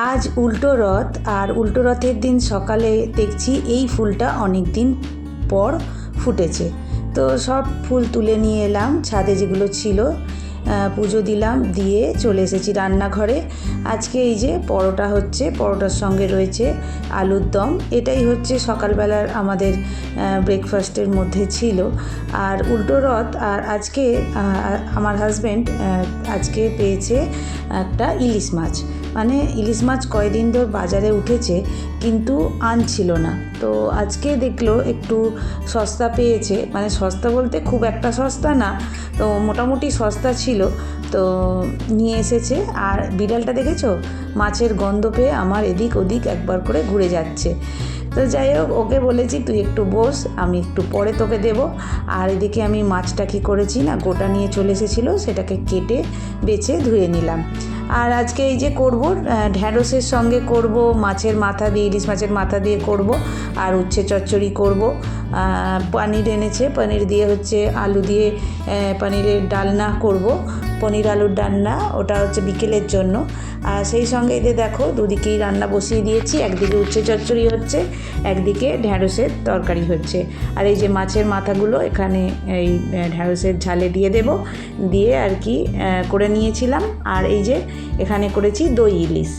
আজ উল্টো রথ, আর উল্টো রথের দিন সকালে দেখছি এই ফুলটা অনেক দিন পর ফুটেছে। তো সব ফুল তুলে নিয়ে এলাম ছাদে যেগুলো ছিল, পুজো দিলাম, দিয়ে চলে এসেছি রান্নাঘরে। আজকে এই যে পরোটা হচ্ছে, পরোটার সঙ্গে রয়েছে আলুর দম। এটাই হচ্ছে সকালবেলার আমাদের ব্রেকফাস্টের মধ্যে ছিল। আর উল্টো রথ, আর আজকে আমার হাজব্যান্ড আজকে পেয়েছে একটা ইলিশ মাছ। মানে ইলিশ মাছ কয়দিন ধরে বাজারে উঠেছে কিন্তু আনছিল না, তো আজকে দেখলো একটু সস্তা পেয়েছে। মানে সস্তা বলতে খুব একটা সস্তা না, তো মোটামুটি সস্তা ছিল, তো নিয়ে এসেছে। আর বিড়ালটা দেখেছো, মাছের গন্ধ পেয়ে আমার এদিক ওদিক একবার করে ঘুরে যাচ্ছে। তো যাই হোক, ওকে বলেছি তুই একটু বস, আমি একটু পরে তোকে দেবো। আর এদিকে আমি মাছটা কী করেছি না, গোটা নিয়ে চলে এসেছিলো, সেটাকে কেটে বেছে ধুয়ে নিলাম। আর আজকে এই যে করব, ঢ্যাঁড়সের সঙ্গে করব, মাছের মাথা দিয়ে, ইলিশ মাছের মাথা দিয়ে করব, আর উচ্ছে চচ্চড়ি করব। পনির এনেছে, পনির দিয়ে হচ্ছে আলু দিয়ে পনিরের ডালনা করব, পনির আলুর ডালনা, ওটা হচ্ছে বিকেলের জন্য। আর সেই সঙ্গে এদের দেখো দুদিকেই রান্না বসিয়ে দিয়েছি, একদিকে উচ্ছে চচ্চড়ি হচ্ছে, একদিকে ঢ্যাঁড়সের তরকারি হচ্ছে। আর এই যে মাছের মাথাগুলো এখানে এই ঢ্যাঁড়সের ঝালে দিয়ে দেব, দিয়ে আর কি করে নিয়েছিলাম। আর এই যে এখানে করেছি দই ইলিশ,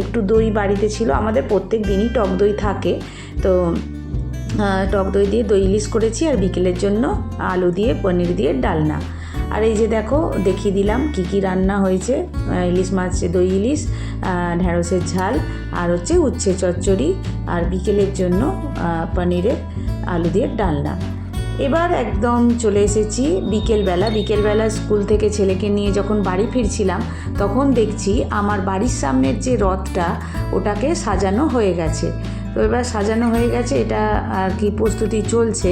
একটু দই বাড়িতে ছিল, আমাদের প্রত্যেক দিনই টক দই থাকে, তো টক দই দিয়ে দই ইলিশ করেছি। আর বিকেলের জন্য আলু দিয়ে পনির দিয়ে ডালনা। আর এই যে দেখো দেখিয়ে দিলাম কি কি রান্না হয়েছে, ইলিশ মাছ, দই ইলিশ, ঢ্যাঁড়সের ঝাল, আর হচ্ছে উচ্ছে চচ্চড়ি, আর বিকেলের জন্য পনিরের আলু দিয়ে ডালনা। এবার একদম চলে এসেছি বিকেলবেলা স্কুল থেকে ছেলেকে নিয়ে যখন বাড়ি ফিরছিলাম, তখন দেখছি আমার বাড়ির সামনের যে রথটা, ওটাকে সাজানো হয়ে গেছে। তো এবার সাজানো হয়ে গেছে, এটা আর কি প্রস্তুতি চলছে,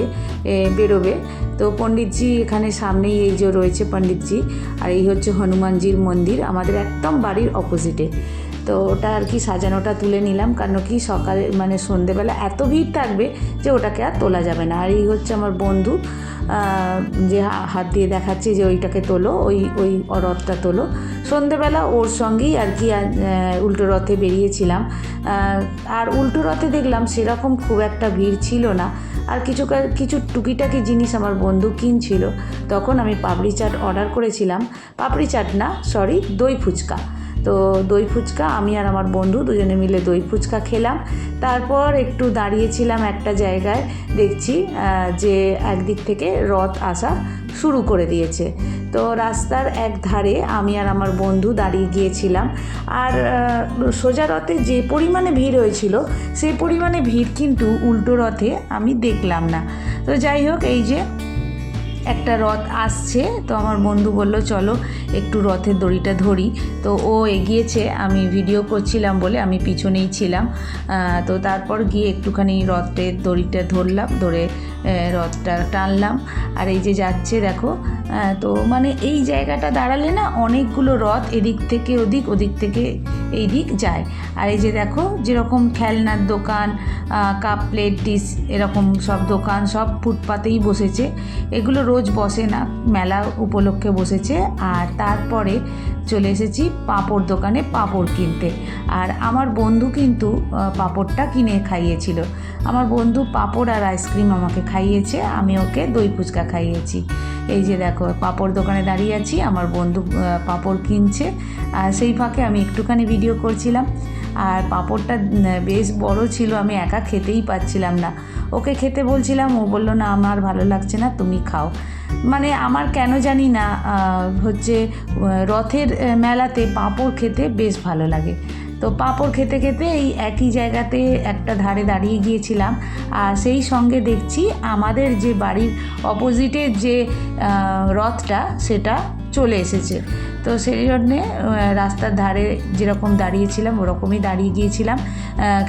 বেরোবে। তো পণ্ডিতজি এখানে সামনেই এই যে রয়েছে পণ্ডিতজি, আর এই হচ্ছে হনুমানজির মন্দির আমাদের একদম বাড়ির অপোজিটে। তো ওটা আর কি সাজানোটা তুলে নিলাম, কারণ কি সকালে মানে সন্ধেবেলা এত ভিড় থাকবে যে ওটাকে আর তোলা যাবে না। আর এই হচ্ছে আমার বন্ধু, যে হাত দিয়ে দেখাচ্ছে যে ওইটাকে তোলো, ওই রথটা তোলো। সন্ধেবেলা ওর সঙ্গেই আর কি উল্টো রথে বেরিয়েছিলাম। আর উল্টো রথে দেখলাম সেরকম খুব একটা ভিড় ছিল না, আর কিছু টুকিটাকি জিনিস আমার বন্ধু কিনছিল। তখন আমি পাপড়ি চাট অর্ডার করেছিলাম, পাপড়ি চাট না সরি, দই ফুচকা। তো দই ফুচকা আমি আর আমার বন্ধু দুজনে মিলে দই ফুচকা খেলাম। তারপর একটু দাঁড়িয়েছিলাম একটা জায়গায়, দেখছি যে একদিক থেকে রথ আসা শুরু করে দিয়েছে। তো রাস্তার এক ধারে আমি আর আমার বন্ধু দাঁড়িয়ে গিয়েছিলাম। আর সোজা রথে যে পরিমাণে ভিড় হয়েছিল, সেই পরিমাণে ভিড় কিন্তু উল্টো রথে আমি দেখলাম না। তো যাই হোক, এই যে একটা রথ আসছে, তো আমার বন্ধু বলল চলো একটু রথের দড়িটা ধরি। তো ও এগিয়েছে, আমি ভিডিও করছিলাম বলে আমি পিছনেই ছিলাম। তো তারপর গিয়ে একটুখানি রথের দড়িটা ধরলাম, ধরে রথটা টানলাম। আর এই যে যাচ্ছে দেখো, তো মানে এই জায়গাটা দাঁড়ালে না অনেকগুলো রথ এদিক থেকে ওদিক, ওদিক থেকে এই দিক যায়। আর এই যে দেখো যেরকম খেলনার দোকান, কাপ প্লেট ডিশ, এরকম সব দোকান সব ফুটপাতেই বসেছে। এগুলো রোজ বসে না, মেলা উপলক্ষে বসেছে। আর তারপরে চলে এসেছি পাঁপড় দোকানে পাঁপড় কিনতে। আর আমার বন্ধু কিন্তু পাঁপড়টা কিনে খাইয়েছিল। আমার বন্ধু পাঁপড় আর আইসক্রিম আমাকে খাইয়েছে, আমি ওকে দই ফুচকা খাইয়েছি। এই যে দেখো পাঁপড় দোকানে দাঁড়িয়ে আছি, আমার বন্ধু পাঁপড় কিনছে, আর সেই ফাঁকে আমি একটুখানি ভিডিও করছিলাম। আর পাঁপড়টা বেশ বড় ছিল, আমি একা খেতেই পাচ্ছিলাম না, ওকে খেতে বলছিলাম, ও বলল না আমার ভালো লাগছে না, তুমি খাও। মানে আমার কেন জানি না হচ্ছে রথের মেলাতে পাঁপড় খেতে বেশ ভালো লাগে। তো পাঁপড় খেতে খেতে এই একই জায়গাতে একটা ধারে দাঁড়িয়ে গিয়েছিলাম। আর সেই সঙ্গে দেখছি আমাদের যে বাড়ির অপোজিটের যে রথটা, সেটা চলে এসেছে। তো সেই জন্যে রাস্তার ধারে যেরকম দাঁড়িয়েছিলাম ওরকমই দাঁড়িয়ে গিয়েছিলাম,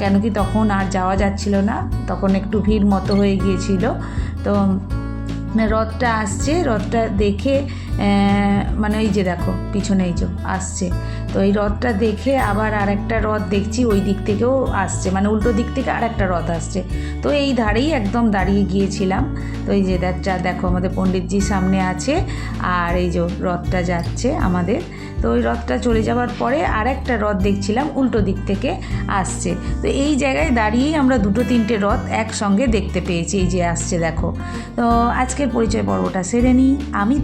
কেন কি তখন আর যাওয়া যাচ্ছিল না, তখন একটু ভিড় মতো হয়ে গিয়েছিল। তো রথটা আসছে, রথটা দেখে মানে ওই যে দেখো পিছনে এই যে আসছে, তো এই রথটা দেখে আবার আরেকটা রথ দেখছি ওই দিক থেকেও আসছে, মানে উল্টো দিক থেকে আরেকটা রথ আসছে। তো এই ধারেই একদম দাঁড়িয়ে গিয়েছিলাম। তো এই যে দেখো আমাদের পণ্ডিতজি সামনে আছে, আর এই যে রথটা যাচ্ছে আমাদের। তো ওই রথটা চলে যাওয়ার পরে আরেকটা রথ দেখছিলাম উল্টো দিক থেকে আসছে। তো এই জায়গায় দাঁড়িয়েই আমরা 2-3টে রথ একসঙ্গে দেখতে পেয়েছি, এই যে আসছে দেখো। তো আজকের পরিচয় পর্বটা সেরে নিই। আমি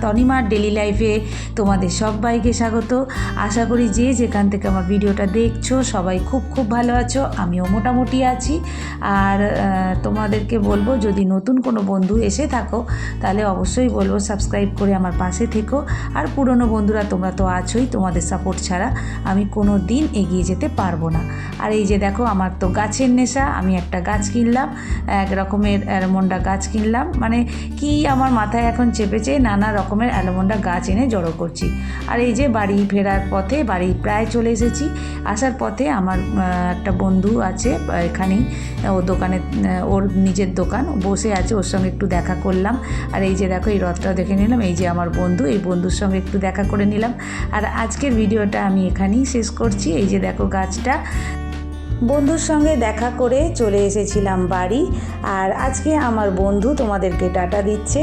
তনিমার ডেলি লাইফে তোমাদের সবাইকে স্বাগত। আশা করি যে যেখান থেকে আমার ভিডিওটা দেখছো সবাই খুব খুব ভালো আছো, আমিও মোটামুটি আছি। আর তোমাদেরকে বলবো, যদি নতুন কোনো বন্ধু এসে থাকো তাহলে অবশ্যই বলবো সাবস্ক্রাইব করে আমার পাশে থেকো। আর পুরনো বন্ধুরা তোমরা তো আছোই, তোমাদের সাপোর্ট ছাড়া আমি কোনো দিন এগিয়ে যেতে পারবো না। আর এই যে দেখো আমার তো গাছের নেশা, আমি একটা গাছ কিনলাম, এক রকমের অ্যালমন্ডা গাছ কিনলাম, মানে কি আমার মাথায় এখন চেপেছে, নানা রকমের অ্যালমন্ডা গাছ এনে জড়ো করছি। আর এই যে বাড়ি ফেরার পথে, বাড়ি প্রায় চলে এসেছি, আসার পথে আমার একটা বন্ধু আছে এখানেই, ও দোকানে, ওর নিজের দোকান, বসে আছে, ওর সঙ্গে একটু দেখা করলাম। আর এই যে দেখো এই রথটা দেখে নিলাম, এই যে আমার বন্ধু, এই বন্ধুর সঙ্গে একটু দেখা করে নিলাম। আর আজকের ভিডিওটা আমি এখানেই শেষ করছি। এই যে দেখো গাছটা, বন্ধুর সঙ্গে দেখা করে চলে এসেছিলাম বাড়ি। আর আজকে আমার বন্ধু তোমাদেরকে টাটা দিচ্ছে।